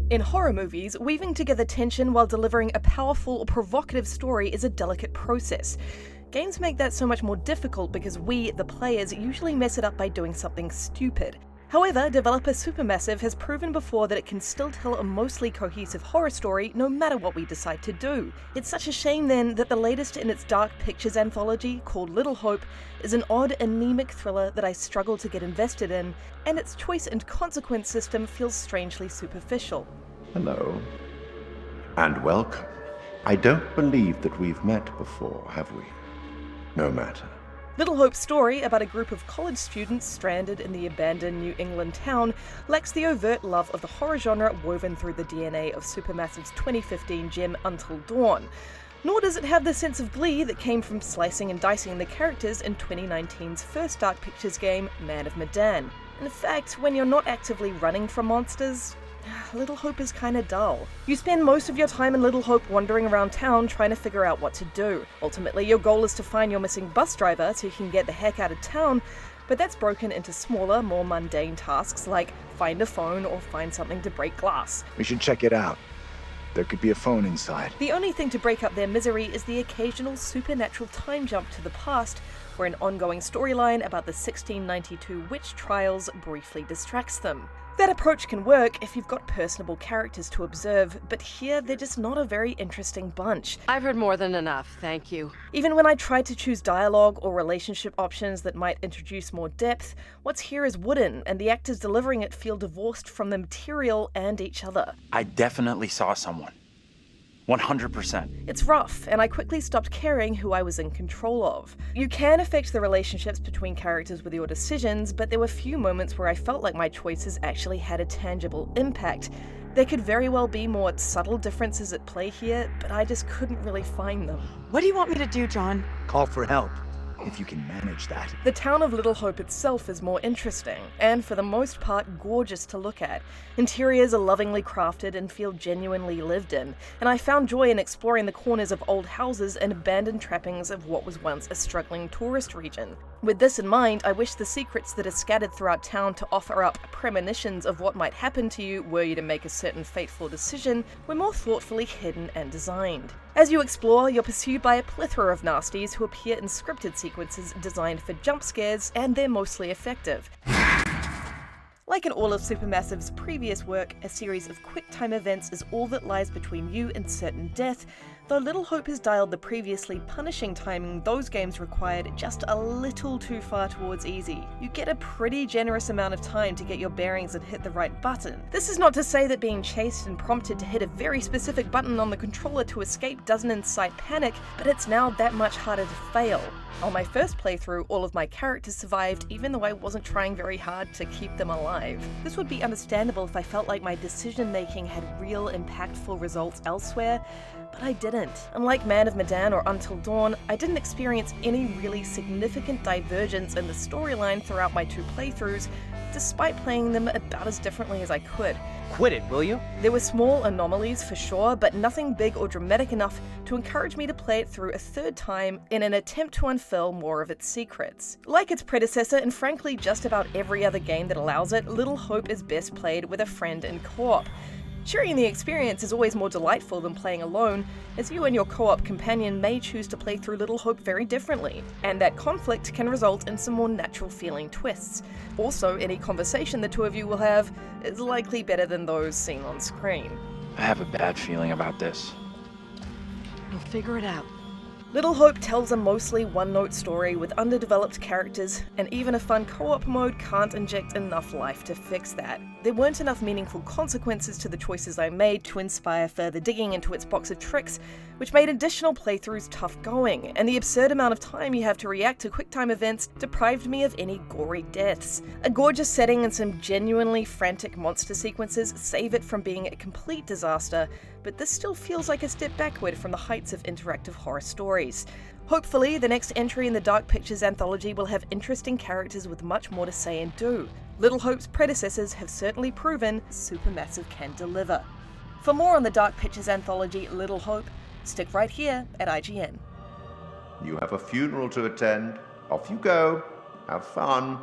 In horror movies, weaving together tension while delivering a powerful or provocative story is a delicate process. Games make that so much more difficult because we, the players, usually mess it up by doing something stupid. However, developer Supermassive has proven before that it can still tell a mostly cohesive horror story no matter what we decide to do. It's such a shame then that the latest in its Dark Pictures anthology, called Little Hope, is an odd, anemic thriller that I struggle to get invested in, and its choice and consequence system feels strangely superficial. Hello, and welcome. I don't believe that we've met before, have we? No matter. Little Hope's story about a group of college students stranded in the abandoned New England town lacks the overt love of the horror genre woven through the DNA of Supermassive's 2015 gem Until Dawn. Nor does it have the sense of glee that came from slicing and dicing the characters in 2019's first Dark Pictures game, Man of Medan. In fact, when you're not actively running from monsters, Little Hope is kinda dull. You spend most of your time in Little Hope wandering around town trying to figure out what to do. Ultimately, your goal is to find your missing bus driver so you can get the heck out of town, but that's broken into smaller, more mundane tasks like find a phone or find something to break glass. We should check it out. There could be a phone inside. The only thing to break up their misery is the occasional supernatural time jump to the past, where an ongoing storyline about the 1692 witch trials briefly distracts them. That approach can work if you've got personable characters to observe, but here they're just not a very interesting bunch. I've heard more than enough, thank you. Even when I try to choose dialogue or relationship options that might introduce more depth, what's here is wooden, and the actors delivering it feel divorced from the material and each other. I definitely saw someone. 100%. It's rough, and I quickly stopped caring who I was in control of. You can affect the relationships between characters with your decisions, but there were few moments where I felt like my choices actually had a tangible impact. There could very well be more subtle differences at play here, but I just couldn't really find them. What do you want me to do, John? Call for help, if you can manage that. The town of Little Hope itself is more interesting, and for the most part gorgeous to look at. Interiors are lovingly crafted and feel genuinely lived in, and I found joy in exploring the corners of old houses and abandoned trappings of what was once a struggling tourist region. With this in mind, I wish the secrets that are scattered throughout town to offer up premonitions of what might happen to you were you to make a certain fateful decision were more thoughtfully hidden and designed. As you explore, you're pursued by a plethora of nasties who appear in scripted sequences designed for jump scares, and they're mostly effective. Like in all of Supermassive's previous work, a series of quick-time events is all that lies between you and certain death, though Little Hope has dialed the previously punishing timing those games required just a little too far towards easy. You get a pretty generous amount of time to get your bearings and hit the right button. This is not to say that being chased and prompted to hit a very specific button on the controller to escape doesn't incite panic, but it's now that much harder to fail. On my first playthrough, all of my characters survived even though I wasn't trying very hard to keep them alive. This would be understandable if I felt like my decision making had real impactful results elsewhere, but I didn't. Unlike Man of Medan or Until Dawn, I didn't experience any really significant divergence in the storyline throughout my two playthroughs, despite playing them about as differently as I could. Quit it, will you? There were small anomalies for sure, but nothing big or dramatic enough to encourage me to play it through a third time in an attempt to unfurl more of its secrets. Like its predecessor, and frankly just about every other game that allows it, Little Hope is best played with a friend in co-op. Sharing the experience is always more delightful than playing alone, as you and your co-op companion may choose to play through Little Hope very differently, and that conflict can result in some more natural feeling twists. Also, any conversation the two of you will have is likely better than those seen on screen. I have a bad feeling about this. We'll figure it out. Little Hope tells a mostly one-note story with underdeveloped characters, and even a fun co-op mode can't inject enough life to fix that. There weren't enough meaningful consequences to the choices I made to inspire further digging into its box of tricks, which made additional playthroughs tough going, and the absurd amount of time you have to react to QuickTime events deprived me of any gory deaths. A gorgeous setting and some genuinely frantic monster sequences save it from being a complete disaster, but this still feels like a step backward from the heights of interactive horror stories. Hopefully, the next entry in the Dark Pictures anthology will have interesting characters with much more to say and do. Little Hope's predecessors have certainly proven Supermassive can deliver. For more on the Dark Pictures anthology Little Hope, stick right here at IGN. You have a funeral to attend. Off you go. Have fun.